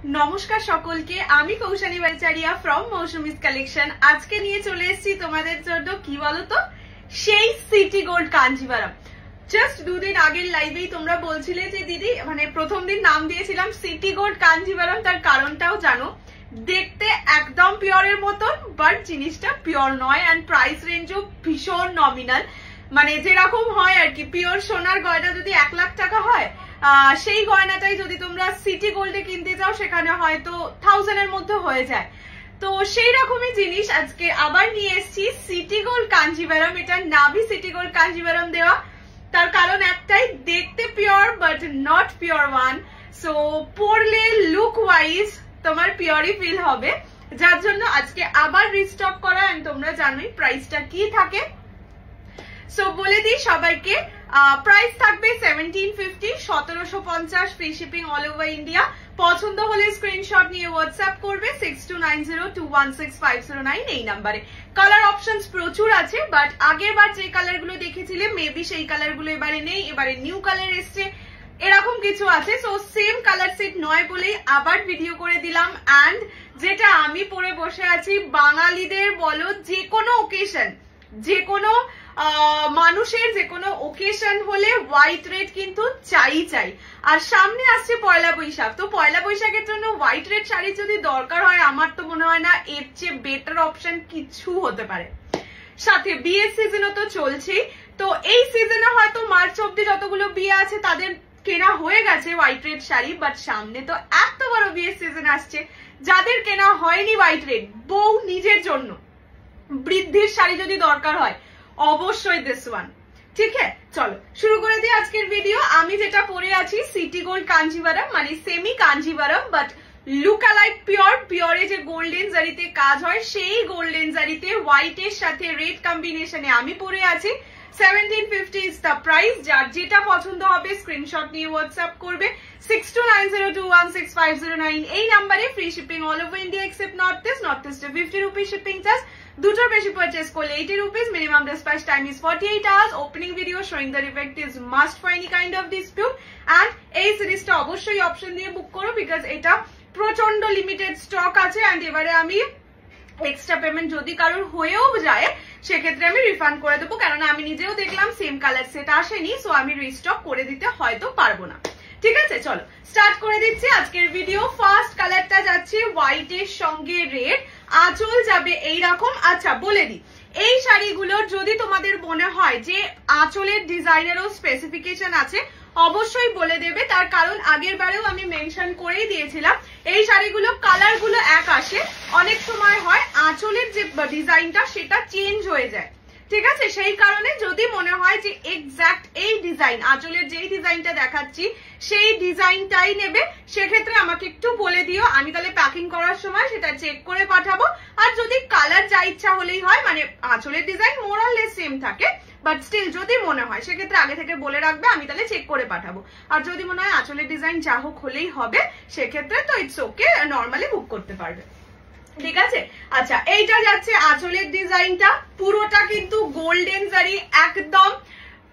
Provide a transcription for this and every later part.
নমস্কার সকলকে, আমি কৌশানী বাচারিয়া ফ্রম মৌসুমিস কালেকশন। আজকে নিয়ে চলে এসেছি তোমাদের জন্য কি বলতো, সেই সিটি গোল্ড কাঞ্জিভারাম। জাস্ট দুদিন আগের লাইভেই তোমরা বলছিলে যে দিদি মানে প্রথম দিন নাম দিয়েছিলাম সিটি গোল্ড কাঞ্জিভারাম, তার কারণটাও জানো। দেখতে একদম পিওরের মতন, বাট জিনিসটা পিওর নয়, অ্যান্ড প্রাইস রেঞ্জও ভীষণ নমিনাল। মানে যেরকম হয় আর কি, পিওর সোনার গয়না যদি 1 লাখ টাকা হয়, সেই গয়নাটাই যদি তোমরা সিটি গোল্ডে কিনতে চাও সেখানে হয়তো 1000 এর মধ্যে হয়ে যায়। তো সেই রকমই জিনিস আজকে আবার নিয়ে এসেছি, সিটি গোল্ড কাঞ্জিভারাম। এটা নাভি সিটি গোল্ড কাঞ্জিভারাম দেওয়া, তার কারণ একটাই, দেখতে pure but not pure one. So পরলে লুক ওয়াইজ তোমার পিওরই ফিল হবে, যার জন্য আজকে আবার রিস্টক করা। তোমরা জানোই প্রাইসটা কি থাকে। সো বলে দিই সবাইকে, প্রাইস থাকবে 1750, 1750, free shipping all over India. পছন্দ হলে স্ক্রিনশট নিয়ে হোয়াটসঅ্যাপ করবে 6290216509 এই নাম্বারে। কালার অপশনস প্রচুর আছে, বাট আগের বার যে কালার গুলো দেখেছিলে মেবি সেই কালার গুলো এবারে নেই, এবারে নিউ কালার এসছে, এরকম কিছু আছে। সো সেম কালার সেট নয় বলেই আবার ভিডিও করে দিলাম। অ্যান্ড যেটা আমি পরে বসে আছি, বাঙালিদের বলো যে কোনো ওকেশন, যে কোনো মানুষের যে কোনো ওকেশন হলে হোয়াইট রেড কিন্তু চাই। আর সামনে আসছে পয়লা বৈশাখ, তো পয়লা বৈশাখের জন্য হোয়াইট রেড শাড়ি যদি দরকার হয়, আমার তো মনে হয় না এর চেয়ে বেটার অপশন কিছু হতে পারে। সাথে বিয়ের সিজনও তো চলছেই, তো এই সিজনে হয়তো মার্চ অব্দি যতগুলো বিয়ে আছে তাদের কেনা হয়ে গেছে হোয়াইট রেড শাড়ি, বাট সামনে তো এত বড় বিয়ের সিজন আসছে, যাদের কেনা হয়নি হোয়াইট রেড, বউ নিজের জন্য বৃদ্ধির শাড়ি যদি দরকার হয়, অবশ্যই দিস ওয়ান। ঠিক আছে, চলো শুরু করে দিই আজকের ভিডিও। আমি যেটা পরে আছি সিটি গোল্ড কাঞ্জিভারাম, মানে semi Kanjivaram but look alike pure. Puree যে গোল্ডেন জারিতে কাজ হয়, সেই গোল্ডেন জারিতে হোয়াইটের সাথে রেড কম্বিনেশনে আমি পরে আছি। 1750 ইজ দ্য প্রাইস। যার যেটা পছন্দ হবে স্ক্রিনশট নিয়ে হোয়াটসঅ্যাপ করবে 6290216509 এই নাম্বারে। Free shipping all over India except North East. North ইস্টে 50 রুপিস শিপিং চার্জ। দুটোর বেশি পারচেস করলে 80 rupees. Minimum dispatch time is 48 hours. Opening video showing the defect is must for any kind of dispute. And এই সিরিজটা অবশ্যই option দিয়ে বুক করো, because এটা প্রচন্ড লিমিটেড স্টক আছে। অ্যান্ড এবারে আমি এক্সট্রা পেমেন্ট যদি কারোর হয়েও যায় সেক্ষেত্রে আমি রিফান্ড করে দেবো, কারণ আমি নিজেও দেখলাম সেম কালার সেট আসেনি, সো আমি রিস্টক করে দিতে হয়তো পারবো না। ঠিক আছে, চলো স্টার্ট করে দিচ্ছি আজকের ভিডিও। ফার্স্ট কালারটা যাচ্ছে হোয়াইটের সঙ্গে রেড, আঁচল যাবে এইরকম। আচ্ছা বলে দিই, এই শাড়িগুলোর যদি তোমাদের মনে হয় যে আঁচলের ডিজাইনেরও স্পেসিফিকেশন আছে, অবশ্যই বলে দেবে, তার কারণ আগের বারেও আমি মেনশন করেই দিয়েছিলাম। এই শাড়িগুলো কালার গুলো এক আসে, অনেক সময় হয় আঁচলের যে ডিজাইনটা সেটা চেঞ্জ হয়ে যায়। ঠিক আছে, সেই কারণে যদি মনে হয় যে এক্স্যাক্ট এই ডিজাইন, আঁচলের যেই ডিজাইনটা দেখাচ্ছি সেই ডিজাইনটাই নেবে, সেক্ষেত্রে আমাকে একটু বলে দিও, আমি তাহলে প্যাকিং করার সময় সেটা চেক করে পাঠাবো। আর যদি কালার যা ইচ্ছা হলেই হয়, মানে আঁচলের design more or less same থাকে, বাট স্টিল যদি মনে হয় সেক্ষেত্রে আগে থেকে বলে রাখবে, আমি তাহলে চেক করে পাঠাবো। আর যদি মনে হয় আঁচলের ডিজাইন যা হোক হলেই হবে, সেক্ষেত্রে তো ইটস ওকে, নর্মালি বুক করতে পারবে। ঠিক আছে, আচ্ছা এইটা যাচ্ছে আঁচলের ডিজাইনটা, পুরোটা কিন্তু গোল্ডেন জারি একদম।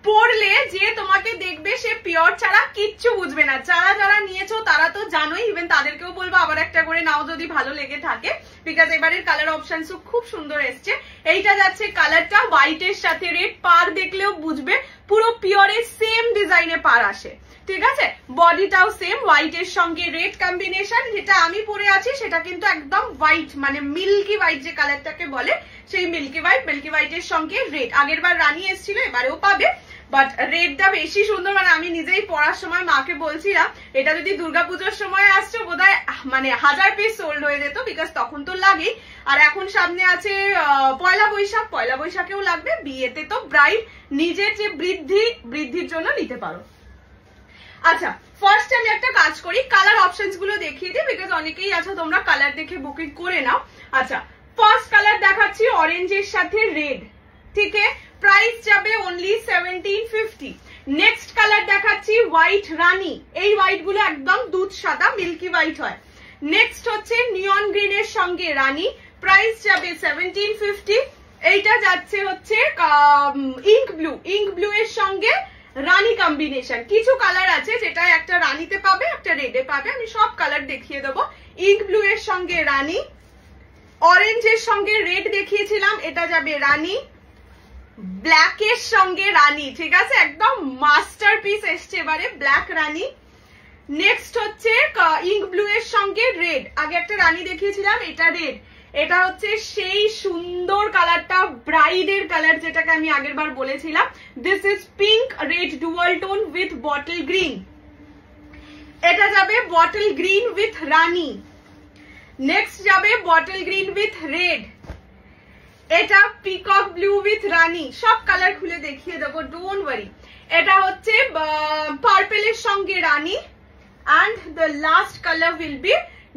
পরলে যে তোমাকে দেখবে সে পিওর ছাড়া কিচ্ছু বুঝবে না। যারা যারা নিয়েছো তারা তো জানোই, ইভেন তাদেরকেও বলবো আবার একটা করে নাও যদি ভালো লেগে থাকে, বিকজ এবারের কালার অপশনসও খুব সুন্দর এসছে। এইটা যাচ্ছে কালারটা হোয়াইটের সাথে রেড, পার দেখলেও বুঝবে পুরো পিওরের সেম ডিজাইনে পার আসে। ঠিক আছে, বডিটাও সেম, হোয়াইটের সঙ্গে রেড কম্বিনেশন। যেটা আমি পরে আছি সেটা কিন্তু একদম হোয়াইট, মানে মিল্কি হোয়াইট যে কালারটাকে বলে, সেই মিল্কি হোয়াইটের সঙ্গে রেড। আগের বার রানী এসেছিল, এবারেও পাবে, বাট রেডটা বেশি সুন্দর। মানে আমি নিজেই পড়ার সময় মাকে বলছিলাম, এটা যদি দুর্গাপুজোর সময় আসছে বোধহয় মানে 1000 পিস সোল্ড হয়ে যেত, বিকজ তখন তো লাগেই। আর এখন সামনে আছে পয়লা বৈশাখ, পয়লা বৈশাখেও লাগবে, বিয়েতে তো ব্রাইড নিজের যে বৃদ্ধির জন্য নিতে পারো। আচ্ছা ফার্স্ট আমি একটা কাজ করি, কালার অপশনস গুলো দেখিয়ে দিই, বিকজ অনেকেই আছো তোমরা কালার দেখে বুকিং করে নাও। আচ্ছা ফার্স্ট কালার দেখাচ্ছি অরেঞ্জের সাথে রেড। ঠিক আছে, প্রাইস যাবে অনলি 1750। নেক্সট কালার দেখাচ্ছি হোয়াইট রানী, এই হোয়াইট গুলো একদম দুধ সাদা মিল্কি হোয়াইট হয়। নেক্সট হচ্ছে নিয়ন গ্রিনের সঙ্গে রানী, প্রাইস যাবে 1750। এইটা যাচ্ছে হচ্ছে ইঙ্ক ব্লু এর সঙ্গে রানী কম্বিনেশন। কিছু কালার আছে যেটা একটা রানীতে পাবে, একটা রেডে পাবে, আমি সব কালার দেখিয়ে দেবো। ইঙ্ক ব্লু এর সঙ্গে রানী, অরেঞ্জের সঙ্গে রেড দেখিয়েছিলাম, এটা যাবে রানী, ব্ল্যাক এর সঙ্গে রানী, ঠিক আছে, একদম মাস্টারপিস এসছে এবারে ব্ল্যাক রানী। নেক্সট হচ্ছে ইঙ্ক ব্লু এর সঙ্গে রেড, আগে একটা রানী দেখিয়েছিলাম, এটা রেড, এটা হচ্ছে সেই সুন্দর কালারটা, ব্রাইডের কালার যেটাকে আমি আগের বার বলেছিলাম। This is pink red dual tone with bottle green, এটা যাবে bottle green with Rani. Next যাবে বটল গ্রিন উইথ রেড, এটা পিকক ব্লু উইথ রানী, সব কালার খুলে দেখিয়ে দেবো, ডোন্ট ওয়ারি। এটা হচ্ছে পার্পেলের সঙ্গে রানী, and the last color will be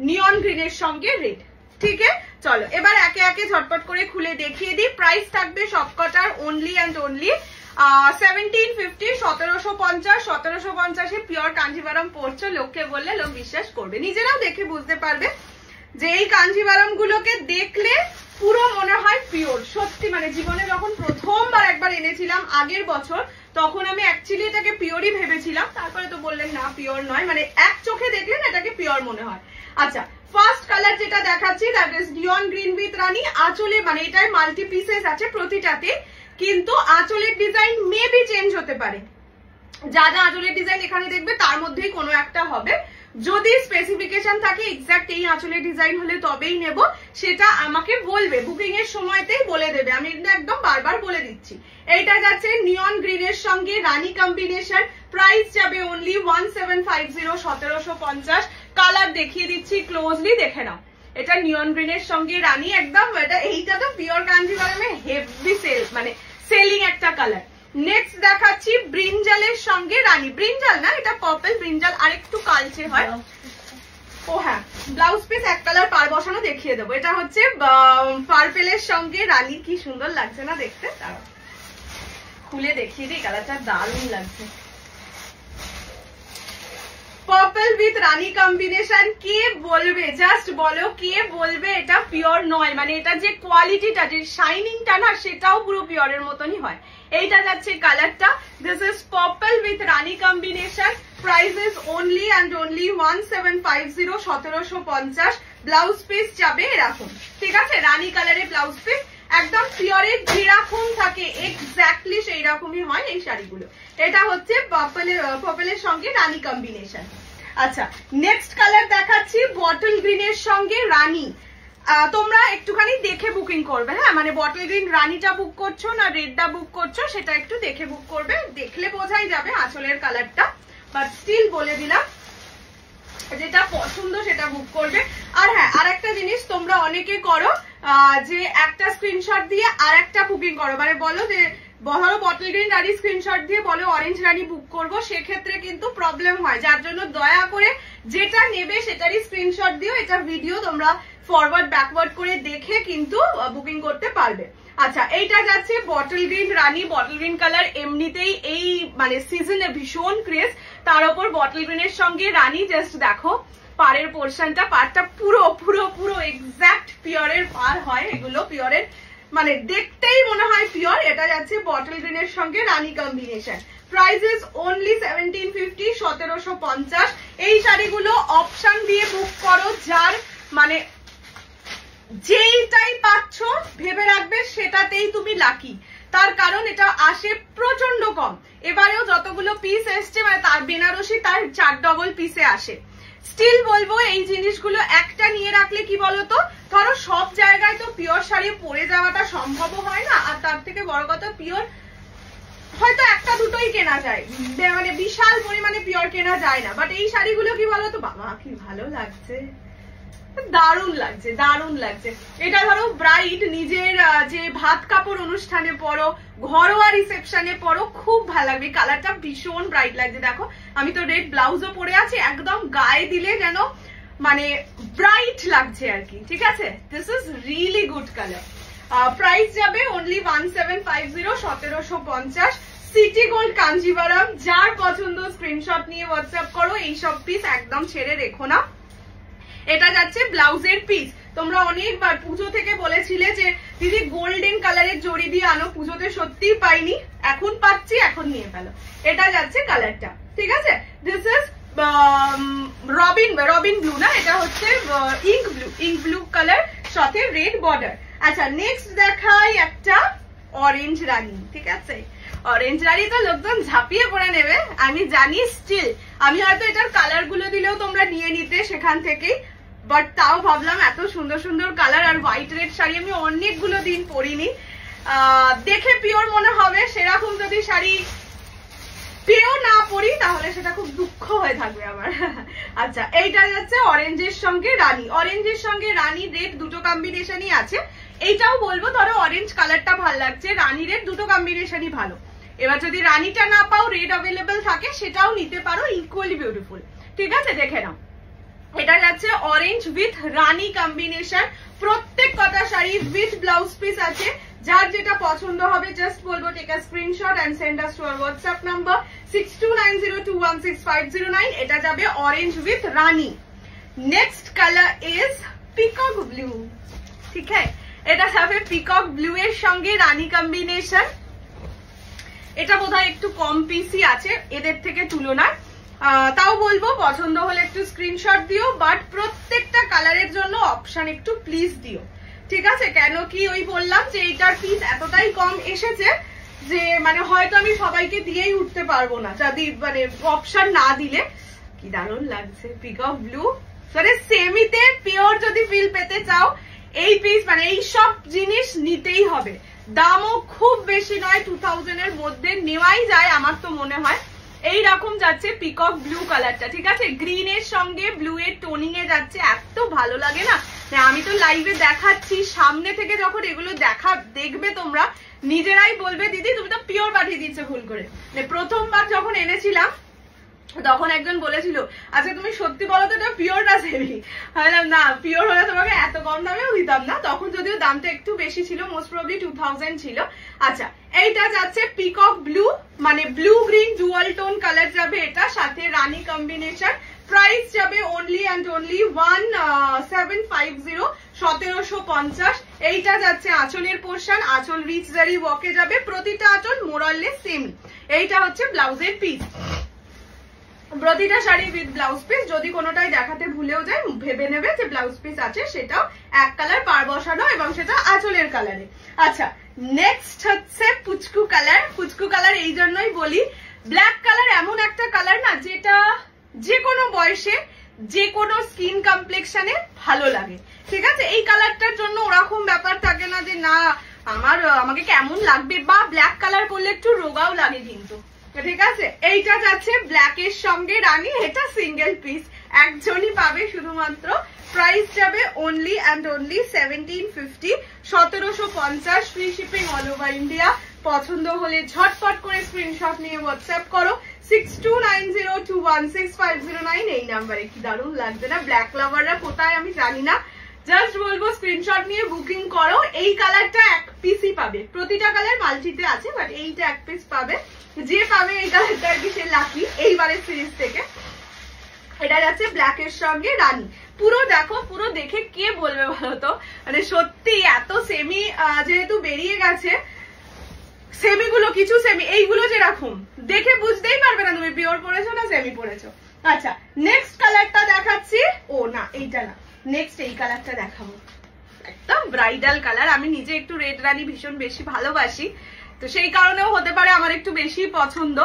neon green এর সঙ্গে রেড। ঠিক আছে, চলো এবার একে একে ঝটপট করে খুলে দেখিয়ে দিই। প্রাইস থাকবে সবকটার only and only 1750, 1750, 1750 pure Kanjivaram পড়ছো, লোককে বললে লোক বিশ্বাস করবে, নিজেরাও দেখে বুঝতে পারবে যে এই কাঞ্জিভারাম গুলোকে দেখলে পুরো মনে হয় পিওর। সত্যি মানে জীবনে যখন প্রথমবার একবার এনেছিলাম আগের বছর, তখন আমি অ্যাকচুয়ালি এটাকে পিওরই ভেবেছিলাম, তারপরে তো বললেন না পিওর নয়, মানে এক চোখে দেখলেন এটাকে পিওর মনে হয়। আচ্ছা, ফার্স্ট কালার যেটা দেখাচ্ছি that is neon green with rani. আঁচলে মানে এটাই মাল্টি পিসেস আছে প্রতিটাতে, কিন্তু আঁচলের ডিজাইন মেবি চেঞ্জ হতে পারে। যা যা আঁচলের ডিজাইন এখানে দেখবে তার মধ্যেই কোনো একটা হবে। যদি স্পেসিফিকেশন থাকে এক্সাক্ট এই আঁচলের ডিজাইন হলে তবেই নেব, সেটা আমাকে বলবে, বুকিং এর সময়তেই বলে দেবে, আমি একদম বারবার বলে দিচ্ছি। এইটা যাচ্ছে নিয়ন গ্রিন এর সঙ্গে রানী কম্বিনেশন, প্রাইস যাবে অনলি 1750, 1750। কালার দেখিয়ে দিচ্ছি, ক্লোজলি দেখে নাও। এটা নিয়ন গ্রিন এর সঙ্গে রানী, একদম এটা, এইটা তো পিওর কাঞ্জিভারামে হেভি সেল মানে সেলিং একটা কালার। নেক্সট দেখাচ্ছি ব্রিঞ্জালের সঙ্গে রানী, ব্রিঞ্জাল না এটা পার্পল, ব্রিঞ্জাল আরেকটু কালচে হয়। ও হ্যাঁ, ব্লাউজ পিস এক কালার পার বসানো দেখিয়ে দেবো। এটা হচ্ছে পার্পেলের সঙ্গে রানী, কি সুন্দর লাগছে না দেখতে, তারা খুলে দেখিয়ে দিই, কালারটা দারুণ লাগছে। পার্পল উইথ রানী কম্বিনেশন, কে বলবে, জাস্ট বলো কে বলবে এটা পিওর নয়, মানে এটা যে কোয়ালিটিটা, যে শাইনিংটা না, সেটাও পুরো পিওরের মতনই হয়। এইটা যাচ্ছে কালারটা, this is purple with Rani combination, price is only and only 1750, 1750। Blouse piece যাবে এরকম, ঠিক আছে, রানী কালারের ব্লাউজ পিস, একদম পিওরের যেরকম থাকে এক্স্যাক্টলি সেই রকমই হয় এই শাড়িগুলো। এটা হচ্ছে পার্পলের সঙ্গে রানী কম্বিনেশন। আচ্ছা, নেক্সট কালার দেখাচ্ছি বটল গ্রিনের সঙ্গে রানী। তোমরা একটুখানি দেখে বুকিং করবে, হ্যাঁ, মানে বটল গ্রিন রানীটা বুক করছো না রেডটা বুক করছো সেটা একটু দেখে বুক করবে, দেখলে বোঝাই যাবে আঁচলের কালারটা, বাট স্টিল বলে দিলাম যেটা পছন্দ সেটা বুক করবে। আর হ্যাঁ, আর একটা জিনিস তোমরা অনেকে করো যে একটা স্ক্রিনশট দিয়ে আর একটা বুকিং করো, মানে বলো যে ধরো বটল গ্রিন রানী স্ক্রিনশট দিয়ে বলো অরেঞ্জ রানী বুক করবো, সেক্ষেত্রে কিন্তু প্রবলেম হয়, যার জন্য দয়া করে যেটা নেবে সেটারই স্ক্রিনশট দিও। এটা ভিডিও তোমরা ফরওয়ার্ড ব্যাকওয়ার্ড করে দেখে কিন্তু বুকিং করতে পারবে। আচ্ছা, এইটা যাচ্ছে বটল গ্রিন রানী, বটল গ্রিন কালার এমনিতেই এই মানে সিজনে ভীষণ ক্রেজ, তার উপর বটল গ্রিনের সঙ্গে রানী, জাস্ট দেখো পাড়ের পোর্শনটা, পাড়টা পুরো পুরো পুরো এক্সাক্ট পিওরের পার হয়, এগুলো পিওরের মানে দেখতেই মনে হয় পিওর। এটা যাচ্ছে বটল গ্রিনের সঙ্গে রানী কম্বিনেশন, প্রাইস ইজ অনলি 1750, 1750। এই শাড়িগুলো অপশন দিয়ে বুক করো, যার মানে যেইটাই পাচ্ছ ভেবে রাখবে সেটাতেই তুমি লাকি, তার কারণ এটা আসে প্রচন্ড কম। এবারেও যতগুলো পিস এসছে মানে তার বেনারসি তার 4 ডবল পিসে আসে। স্টিল বলবো এই জিনিসগুলো একটা নিয়ে রাখলে কি বলতো, ধরো সব জায়গায় তো পিওর শাড়ি পরে যাওয়াটা সম্ভব হয় না, আর তার থেকে বড় কথা পিওর হয়তো একটা দুটোই কেনা যায়, মানে বিশাল পরিমাণে পিওর কেনা যায় না। বাট এই শাড়িগুলো কি বলতো, বাবা কি ভালো লাগছে, দারুণ লাগছে, দারুণ লাগছে। এটা ধরো ব্রাইড নিজের যে ভাত কাপড় অনুষ্ঠানে পরো, ঘরোয়া রিসেপশনে পরো, খুব ভালো লাগবে। কালারটা ভীষণ ব্রাইট লাগছে, দেখো আমি তো রেড ব্লাউজও পরে আছি, একদম গায়ে দিলে যেন মানে ব্রাইট লাগছে আর কি, ঠিক আছে। This is really good colour. Price যাবে অনলি 1750, 1750। সিটি গোল্ড কাঞ্জিভারাম, যার পছন্দ স্ক্রিনশট নিয়ে হোয়াটসঅ্যাপ করো, এইসব পিস একদম ছেড়ে রেখো না। এটা যাচ্ছে ব্লাউজের পিস, তোমরা অনেকবার পুজো থেকে বলেছিলে যে দিদি গোল্ডেন কালারের জড়ি দিয়ে আনো, পুজোতে সত্যিই পাইনি, এখন পাচ্ছি, এখন নিয়ে ফেলো। এটা যাচ্ছে কালারটা, ঠিক আছে। দিস ইজ রবিন ব্লু না, এটা হচ্ছে ইঙ্ক ব্লু কালার, সাথে রেড বর্ডার। আচ্ছা নেক্সট দেখাই একটা অরেঞ্জ রানী, ঠিক আছে। অরেঞ্জ রানী তো লোকজন ঝাঁপিয়ে পড়ে নেবে আমি জানি, স্টিল আমি হয়তো এটার কালার গুলো দিলেও তোমরা নিয়ে নিতে সেখান থেকেই, বাট তাও ভাবলাম এত সুন্দর সুন্দর কালার আর হোয়াইট রেড শাড়ি আমি অনেকগুলো দিন পরিনি, দেখে পিওর মনে হবে, সেরকম যদি শাড়ি পেয়েও না পরি তাহলে সেটা খুব দুঃখ হয়ে থাকবে আমার। আচ্ছা এইটা যাচ্ছে অরেঞ্জের সঙ্গে রানী, অরেঞ্জের সঙ্গে রানী রেড দুটো কম্বিনেশনই আছে। এইটাও বলবো ধরো অরেঞ্জ কালারটা ভালো লাগছে, রানী রেড দুটো কম্বিনেশনই ভালো। এবার যদি রানীটা না পাও রেড অ্যাভেলেবেল থাকে সেটাও নিতে পারো, ইকুয়ালি বিউটিফুল, ঠিক আছে। দেখে নাও এটা যাচ্ছে অরেঞ্জ উইথ রানী কম্বিনেশন, প্রত্যেক কটা শাড়ি উইথ ব্লাউজ পিস আছে। যার যেটা পছন্দ হবে জাস্ট বলবো take a screenshot and send us to our WhatsApp number 6290216509। এটা যাবে orange with Rani. Next colour is peacock blue, ঠিক আছে। এটা যাবে পিকক ব্লু এর সঙ্গে রানী কম্বিনেশন। এটা বোধহয় একটু কম পিসি আছে এদের থেকে তুলনায়, তাও বলবো পছন্দ হলে একটু স্ক্রিনশট দিও, বাট প্রত্যেকটা কালারের জন্য অপশন একটু প্লিজ দিও, ঠিক আছে। কেন কি ওই বললাম যে এইটার পিস এতটাই কম এসেছে যে মানে হয়তো আমি সবাইকে দিয়েই উঠতে পারবো না যদি মানে অপশন না দিলে। কি দারুণ লাগছে পিকক ব্লু, সরি সেমিতে পিওর যদি ফিল পেতে চাও এই পিস মানে এই সব জিনিস নিতেই হবে। দামও খুব বেশি নয়, 2000 এর মধ্যে নেওয়াই যায় আমার তো মনে হয়। এইরকম যাচ্ছে পিকক ব্লু কালারটা, ঠিক আছে। গ্রিন এর সঙ্গে ব্লু এর টোনিং এ যাচ্ছে, এত ভালো লাগে না। আমি তো লাইভে দেখাচ্ছি, সামনে থেকে যখন এগুলো দেখবে তোমরা নিজেরাই বলবে দিদি তুমি তো পিওর পাঠিয়ে দিচ্ছ ভুল করে। প্রথমবার যখন এনেছিলাম তখন একজন বলেছিল আচ্ছা তুমি সত্যি বলো তো এটা পিওর না সেমি, ভাবলাম না পিওর হলে তোমাকে এত কম দামেও দিতাম না, তখন যদিও দামটা একটু বেশি ছিল, মোস্ট প্রবলি 2000 ছিল। আচ্ছা এইটা যাচ্ছে পিকক ব্লু মানে blue green dual tone colour যাবে, এটা সাথে রানী কম্বিনেশন। প্রাইস যাবে অনলি অ্যান্ড অনলি 1750, 1750। এইটা যাচ্ছে আঁচলের পোর্শন, আঁচল রিচ জারি ওয়াকে যাবে, প্রতিটা আঁচল মোরাললেস সেম। এইটা হচ্ছে ব্লাউজের পিস, প্রতিটা শাড়ি উইথ ব্লাউজ পিস। যদি কোনোটাই দেখাতে ভুলেও যায় ভেবে নেবে যে ব্লাউজ পিস আছে, সেটাও এক কালার পার বসানো এবং সেটা আঁচলের কালারে। আচ্ছা নেক্সট হচ্ছে পুচকু কালার। পুচকু কালার এই জন্যই বলি, ব্ল্যাক কালার এমন একটা কালার না যেটা যে কোনো বয়সে যে কোনো স্কিন কমপ্লেক্সনে ভালো লাগে, ঠিক আছে। এই কালারটার জন্য ওরকম ব্যাপার থাকে না যে না আমাকে কেমন লাগবে, বা ব্ল্যাক কালার করলে একটু রোগাও লাগে কিন্তু, ঠিক আছে। এইটা যাচ্ছে ব্ল্যাক এর সঙ্গে রানী, এটা সিঙ্গেল পিস একজনই পাবে শুধুমাত্র। প্রাইস যাবে only and only 1750, 1750, free shipping all over India. পছন্দ হলে ঝটপট করে স্ক্রিনশট নিয়ে হোয়াটসঅ্যাপ করো 6290216509 এই নাম্বারে। কি দারুণ লাগছে না, ব্ল্যাক লাভাররা কোথায় আমি জানি না, জাস্ট বলবো স্ক্রিনশট নিয়ে বুকিং করো। এই কালারটা এক পিসই পাবে, প্রতিটা কালার মাল্টিতে আছে বাট এইটা এক পিস পাবে, যে পাবে এই কালারটা আর কি সে লাকি এইবারের সিরিজ থেকে। এটা যাচ্ছে ব্ল্যাক এর সঙ্গে রানী। পুরো দেখো, পুরো দেখে কে বলবে বলতো, মানে সত্যি এত সেমি যেহেতু বেরিয়ে গেছে, সেমি গুলো কিছু সেমি এইগুলো যেরকম দেখে বুঝতেই পারবে না তুমি পিওর পরেছো না সেমি পরেছো। আচ্ছা নেক্সট কালারটা দেখাচ্ছি, ও না এইটা না, নেক্সট এই কালারটা দেখাবো, একদম ব্রাইডাল কালার। আমি নিজে একটু রেড রানী ভীষণ বেশি ভালোবাসি, তো সেই কারণেও হতে পারে আমার একটু বেশি পছন্দ।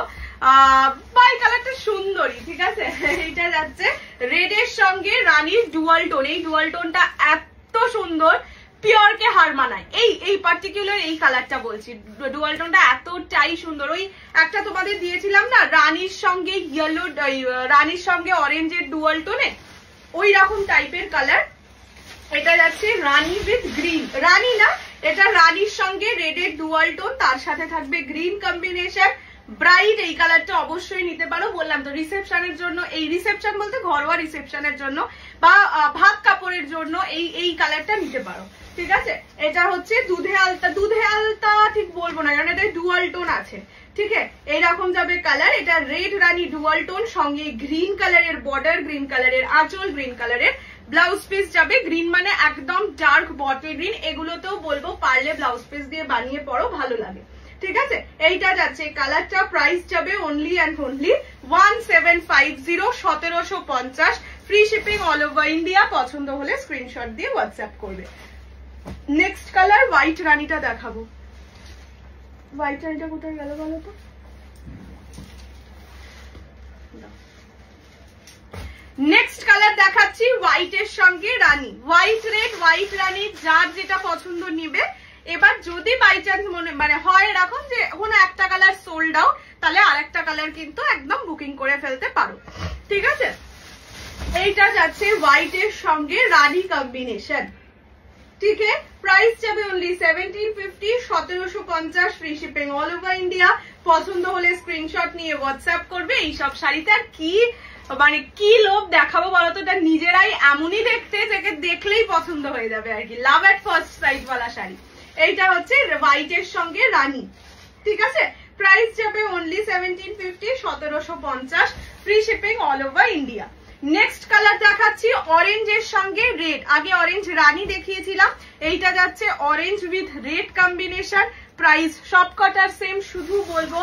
বাই কালারটা সুন্দরী, ঠিক আছে। এইটা যাচ্ছে রেড এর সঙ্গে রানীর ডুয়াল টোন। এই ডুয়াল টোনটা এত সুন্দর, পিওর কে হার মানায়। এই পার্টিকুলার এই কালারটা বলছি, ডুয়াল টোনটা এতটাই সুন্দর। ওই একটা তোমাদের দিয়েছিলাম না রানীর সঙ্গে ইয়েলো, রানীর সঙ্গে অরেঞ্জের ডুয়াল টোনে, ওই রকম টাইপের কালার। এটা যাচ্ছে রানী উইথ গ্রিন, রানী না এটা রানীর সঙ্গে রেডের ডুয়াল টোন, তার সাথে থাকবে গ্রিন কম্বিনেশন। ব্রাইট এই কালারটা অবশ্যই নিতে পারো, বললাম তো রিসেপশনের জন্য, এই রিসেপশন বলতে ঘরোয়া রিসেপশনের জন্য বা ভাত কাপড়ের জন্য এই কালারটা নিতে পারো, ঠিক আছে। এটা হচ্ছে দুধে আলতা ঠিক বলবো না কারণ এটা ডুয়াল টোন আছে, ঠিক আছে। এইরকম যাবে কালার। এটা রেড রানী ডুয়াল টোন, সঙ্গে গ্রিন কালারের বর্ডার, গ্রিন কালারের আঁচল, গ্রিন কালারের ব্লাউজ পিস যাবে, গ্রিন মানে একদম ডার্ক বটল গ্রিন, এগুলোতেও বলবো পারলে ব্লাউজ পিস দিয়ে বানিয়ে পরো, ভালো লাগে। ঠিক আছে, এইটা যাচ্ছে কালারটা, প্রাইস যাবে only and only 1750, 1750, free shipping all over India. পছন্দ হলে স্ক্রিনশট দিয়ে হোয়াটসঅ্যাপ করবে। নেক্সট কালার হোয়াইট রানীটা দেখাবো। হোয়াইট রানীটা কোথায় গেল বলো তো? নেক্সট কালার দেখাচ্ছি হোয়াইটের সঙ্গে রানী, হোয়াইট রেড, হোয়াইট রানী, যার যেটা পছন্দ নিবে। এবার যদি বাই চান্স মানে হয় এরকম যে কোনো একটা কালার সোল্ড আউট, তাহলে আরেকটা কালার কিন্তু একদম বুকিং করে ফেলতে পারো। ঠিক আছে, এইটা যাচ্ছে হোয়াইটের সঙ্গে রানী কম্বিনেশন। ঠিক আছে, প্রাইস যাবে only 1750, 1750, free shipping all over India. পছন্দ হলে স্ক্রিনশট নিয়ে হোয়াটসঅ্যাপ করবে। এইসব শাড়িতে আর কি মানে কি লোভ দেখাবো বলতো, এটা নিজেরাই এমনই দেখতে যে দেখলেই পছন্দ হয়ে যাবে আর কি, লাভ এট ফার্স্ট সাইট ওয়ালা শাড়ি। এইটা হচ্ছে হোয়াইটের সঙ্গে রানী। ঠিক আছে, প্রাইস যাবে only 1750, 1750, free shipping all over India. Next colour দেখাচ্ছি অরেঞ্জের সঙ্গে রেড। আগে অরেঞ্জ রানী দেখিয়েছিলাম, এইটা যাচ্ছে orange with red combination. Price সবকটার সেম, শুধু বলবো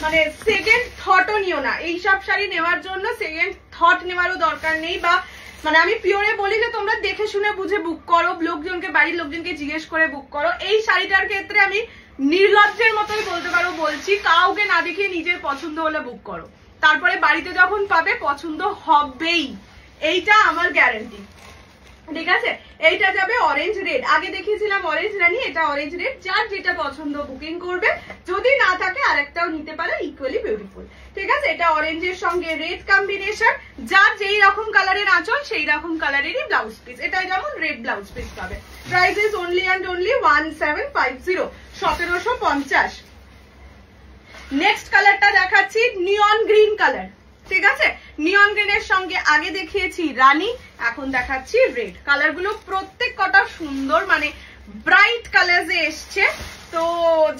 মানে সেকেন্ড থটও নিও না এইসব শাড়ি নেওয়ার জন্য, সেকেন্ড থট নেওয়ারও দরকার নেই। বা মানে আমি পিওরে বলি যে তোমরা দেখে শুনে বুঝে বুক করো, লোকজনকে বাড়ির লোকজনকে জিজ্ঞেস করে বুক করো। এই শাড়িটার ক্ষেত্রে আমি নির্লজ্জের মতোই বলতে পারো, বলছি কাউকে না দেখিয়ে নিজের পছন্দ হলে বুক করো, তারপরে বাড়িতে যখন পাবে পছন্দ হবেই, এইটা আমার গ্যারান্টি। ঠিক আছে, এইটা যাবে অরেঞ্জ রেড। আগে দেখিয়েছিলাম অরেঞ্জ রানী, এটা অরেঞ্জ রেড, যার যেটা পছন্দ বুকিং করবে, যদি না থাকে আরেকটাও নিতে পারে, ইকুয়ালি বিউটিফুল। ঠিক আছে, এটা অরেঞ্জের সঙ্গে রেড কম্বিনেশন, যার যেই রকম কালারের আঁচল সেই রকম কালারেরই ব্লাউজ পিস। এটা যেমন রেড ব্লাউজ পিস পাবে। Price is only and only 1750, 1750। Next কালারটা দেখাচ্ছি নিয়ন গ্রিন কালার। ঠিক আছে, নিয়ন গ্রিনের সঙ্গে আগে দেখিয়েছি রানী, এখন দেখাচ্ছি রেড। কালারগুলো প্রত্যেক কটা সুন্দর, মানে ব্রাইট কালারে এসছে। তো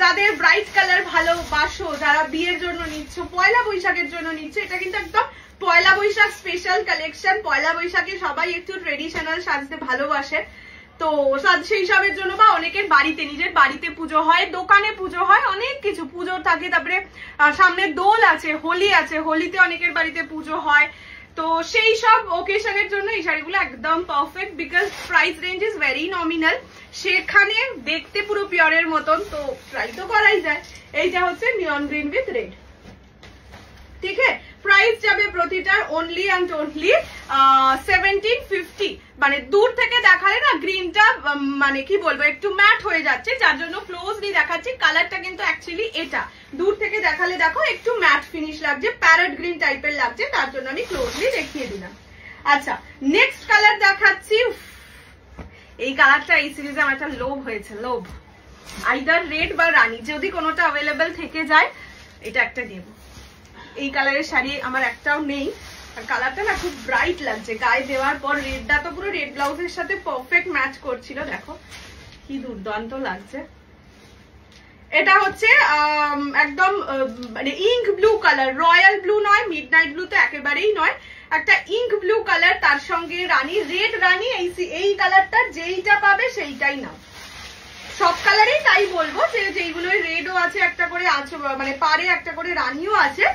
যাদের ব্রাইট কালার ভালোবাসো, যারা বিয়ের জন্য নিচ্ছ, পয়লা বৈশাখের জন্য নিচ্ছ, এটা কিন্তু একদম পয়লা বৈশাখ স্পেশাল কালেকশন। পয়লা বৈশাখে সবাই একটু ট্রেডিশনাল সাজতে ভালোবাসে, তো সেই সবের জন্য, বা অনেকের বাড়িতে, নিজের বাড়িতে পুজো হয়, দোকানে পুজো হয়, অনেক কিছু পুজো থাকে। তারপরে সামনে দোল আছে, হোলি আছে, হোলিতে অনেকের বাড়িতে পুজো হয়। তো সেই সব ওকেশনের জন্য এই শাড়িগুলো একদম perfect, because price range is very nominal, সেখানে দেখতে পুরো পিওরের মতন, তো ট্রাই তো করাই যায়। এইটা হচ্ছে নিয়ন গ্রিন উইথ রেড। ঠিক আছে, প্রাইস যাবে প্রতিটার অনলি অ্যান্ড অনলি 1750। মানে দূর থেকে দেখালে না গ্রিনটা মানে কি বলবো একটু ম্যাট হয়ে যাচ্ছে, যার জন্য ক্লোজলি দেখাচ্ছি। কালারটা কিন্তু অ্যাকচুয়ালি এটা দূর থেকে দেখালে দেখো একটু ম্যাট ফিনিশ লাগছে, প্যারট গ্রিন টাইপের লাগছে, তার জন্য আমি ক্লোজলি দেখিয়ে দিলাম। আচ্ছা, নেক্সট কালার দেখাচ্ছি। এই কালারটা এই সিরিজে আমার একটা লোভ হয়েছে, লোভ। আইদার রেড বা রানী, যদি কোনোটা অ্যাভেলেবেল থেকে যায় এটা একটা নেব। এই কালারের শাড়ি আমার একটাও নেই, আর কালারটা না খুব ব্রাইট লাগছে গায়ে দেওয়ার পর। রেডটা তো পুরো রেড ব্লাউজের সাথে পারফেক্ট ম্যাচ করছিল, দেখো কি দুর্দান্ত লাগছে। এটা হচ্ছে একদম মানে ink blue colour, royal blue নয়, মিডনাইট ব্লু তো একেবারেই নয়, একটা ইঙ্ক ব্লু কালার, তার সঙ্গে রানী, রেড রানী। এই কালারটা যেইটা পাবে সেইটাই নাও। সব কালারেই তাই বলবো, যে যেইগুলো রেডও আছে একটা করে আছে, মানে পারে একটা করে রানীও আছে,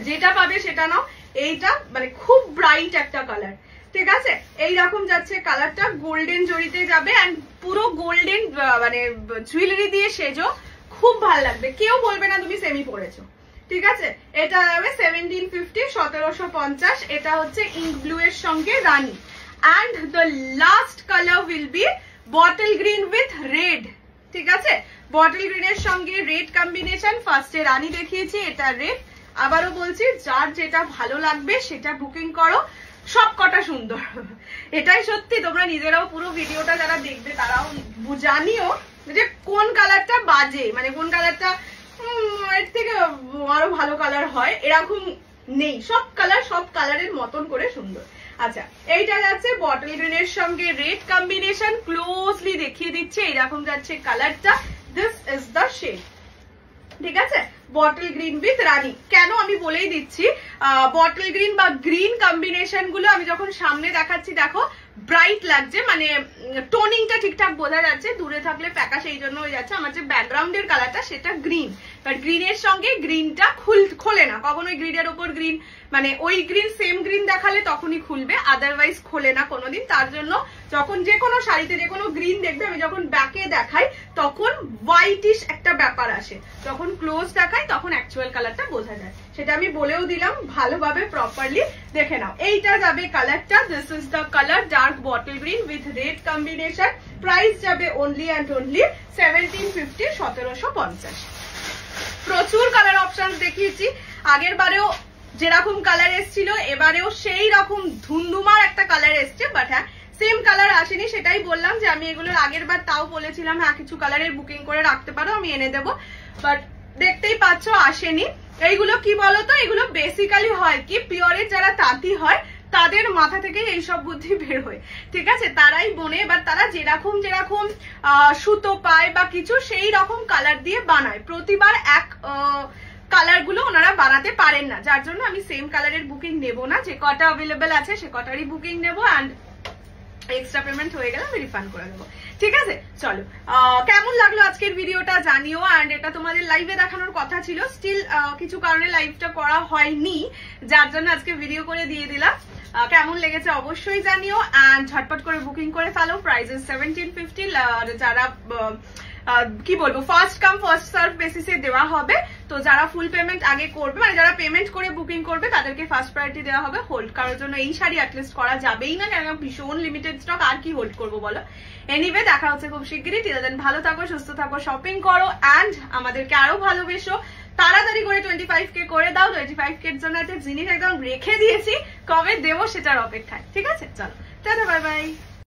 যেটা পাবে সেটা নাও। এইটা মানে খুব ব্রাইট একটা কালার। ঠিক আছে, এইরকম যাচ্ছে কালারটা, গোল্ডেন জড়িতে যাবে, এন্ড পুরো গোল্ডেন মানে জুয়েলারি দিয়ে সেজো, খুব ভালো লাগবে, কেউ বলবে না তুমি সেমি পরেছো। ঠিক আছে, এটা যাবে 1750, 1750। এটা হচ্ছে ইঙ্ক ব্লু এর সঙ্গে রানী, and the last colour will be bottle green with red. ঠিক আছে, বটল গ্রিনের সঙ্গে রেড কম্বিনেশন। ফার্স্টে রানী দেখিয়েছি, এটা রেড। আবারও বলছি, যার যেটা ভালো লাগবে সেটা বুকিং করো, সব কটা সুন্দর। এটাই সত্যি, তোমরা নিজেরাও পুরো ভিডিওটা যারা দেখবে তারাও জানিও যে কোন কালারটা বাজে, মানে কোন কালারটা এর থেকে আরো ভালো কালার হয়, এরকম নেই। সব কালার সব কালারের মতন করে সুন্দর। আচ্ছা, এইটা যাচ্ছে বটল গ্রিনের সঙ্গে রেড কম্বিনেশন, ক্লোজলি দেখিয়ে দিচ্ছে। এইরকম যাচ্ছে কালারটা, দিস ইজ দ্য শেড। ঠিক আছে, বটল গ্রিন উইথ রানী। কেন আমি বলেই দিচ্ছি, বটল গ্রিন বা গ্রিন কম্বিনেশন গুলো আমি যখন সামনে দেখাচ্ছি, দেখো ব্রাইট লাগছে, মানে টোনিংটা ঠিকঠাক বোঝা যাচ্ছে, দূরে থাকলে ফ্যাকাশে এই জন্য হয়ে যাচ্ছে। আমার যে ব্যাকগ্রাউন্ডের কালারটা সেটা গ্রিন, বাট গ্রিনের সঙ্গে গ্রিনটা খোলে না কখনোই। গ্রিনের ওপর গ্রিন মানে ওই গ্রিন সেম গ্রিন দেখালে তখনই খুলবে, আদারওয়াইজ খোলে না কোনোদিন। তার জন্য যখন যে কোনো শাড়িতে যে কোনো গ্রিন দেখবে, আমি যখন ব্যাকে দেখাই তখন হোয়াইটিশ একটা ব্যাপার আসে, যখন ক্লোজ দেখাই তখন অ্যাকচুয়াল কালারটা বোঝা যায়। সেটা আমি বলেও দিলাম, ভালোভাবে প্রপারলি দেখে নাও। এইটা যাবে কালারটা, this is the colour dark bottle green with red combination. Price যাবে অনলি অ্যান্ড অনলি 1750, 1750। প্রচুর কালার অপশন দেখিয়েছি, আগের বারেও যেরকম কালার এসেছিল এবারেও সেই রকম ধুমধুমার একটা কালার এসছে, বাট হ্যাঁ সেম কালার আসেনি। সেটাই বললাম যে আমি এগুলোর আগের বার তাও বলেছিলাম হ্যাঁ কিছু কালারের বুকিং করে রাখতে পারো, আমি এনে দেবো, বাট দেখতেই পাচ্ছ আসেনি। এইগুলো কি বলতো, এগুলো বেসিক্যালি হয় কি, পিওরের যারা তাঁতি হয় তাদের মাথা থেকে এইসব বুদ্ধি বের হয়, ঠিক আছে, তারাই বোনে। এবার তারা যেরকম যেরকম সুতো পায় বা কিছু সেই রকম কালার দিয়ে বানায়, প্রতিবার এক কালার গুলো ওনারা বানাতে পারেন না, যার জন্য আমি সেম কালারের বুকিং নেব না, যে কটা অ্যাভেলেবেল আছে সে কটারই বুকিং নেবো, অ্যান্ড এক্সট্রা পেমেন্ট হয়ে গেলে আমি রিফান্ড করে দেবো, ঠিক আছে। চলো, কেমন লাগলো আজকের ভিডিওটা জানিও, অ্যান্ড এটা তোমাদের লাইভে দেখানোর কথা ছিল, স্টিল কিছু কারণে লাইভটা করা হয়নি, যার জন্য আজকে ভিডিও করে দিয়ে দিলাম। কেমন লেগেছে অবশ্যই জানিও, অ্যান্ড ঝটপট করে বুকিং করে ফেলো। প্রাইসেস 1750, যারা কি বলবো ফার্স্ট কাম ফার্স্ট সার্ভ বেসিসে দেওয়া হবে, তো যারা ফুল পেমেন্ট আগে করবে, মানে যারা পেমেন্ট করে বুকিং করবে তাদেরকে ফার্স্ট প্রায়োরিটি দেওয়া হবে। হোল্ড করার জন্য এই শাড়ি অ্যাটলিস্ট করা যাবেই না, কেন ভীষণ লিমিটেড স্টক, আর কি হোল্ড করবো বলো। এনিওয়ে, দেখা হচ্ছে খুব শিগগিরই। টিল দেন ভালো থাকো, সুস্থ থাকো, শপিং করো, অ্যান্ড আমাদেরকে আরো ভালোবেসো। তাড়াতাড়ি করে 25K করে দাও। 25K এর জন্য একটা জিনিস একদম রেখে দিয়েছি, কবে দেবো সেটার অপেক্ষায়, ঠিক আছে। চলো, টাটা, বাই বাই।